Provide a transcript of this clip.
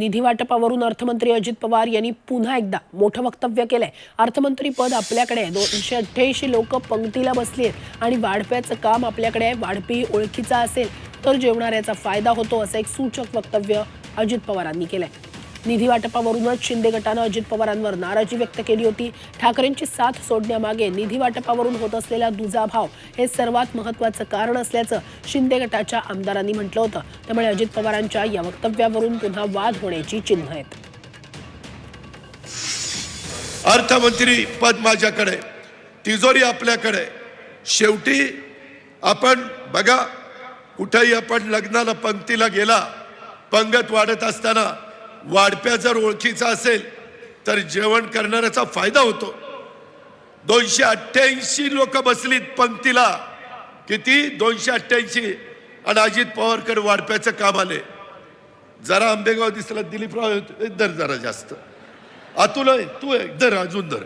निधी वाटपावरून अर्थमंत्री अजित पवार यांनी पुन्हा एकदा मोठं वक्तव्य केलंय। अर्थमंत्री पद आपल्याकडे 288 लोक पंक्तीला बसली आहेत आणि वाढप्याचं काम आपल्याकडे आहे। वाढपी ओळखीचा असेल तर जेवणाऱ्याचा फायदा होतो असं एक सूचक वक्तव्य अजित पवारांनी केलंय। निधी वाटपावरूनच शिंदे गटानं अजित पवारांवर नाराजी व्यक्त केली होती। ठाकरेंची साथ सोडण्यामागे निधी वाटपावरून होत असलेला दुजाभाव हे सर्वात महत्त्वाचं कारण असल्याचं शिंदे गटाच्या आमदारांनी म्हटलं होतं। त्यामुळे अजित पवारांच्या या वक्तव्यावरून पुन्हा वाद होण्याची चिन्ह आहेत। अर्थमंत्री पद माझ्याकडे, तिजोरी आपल्याकडे। शेवटी आपण बघा, कुठेही आपण लग्नाला पंक्तीला गेला, पंगत वाढत असताना वाढप्या जर ओळखीचा असेल तर जेवण करणाऱ्याचा फायदा होतो। 288 लोक बसलीत पंक्तीला, किती 288, आणि अजित पवारकडे वाढप्याचं काम आले। जरा आंबेगाव दिसला, दिलीपराव दर जरा जास्त, अतुल तू दर अजून दर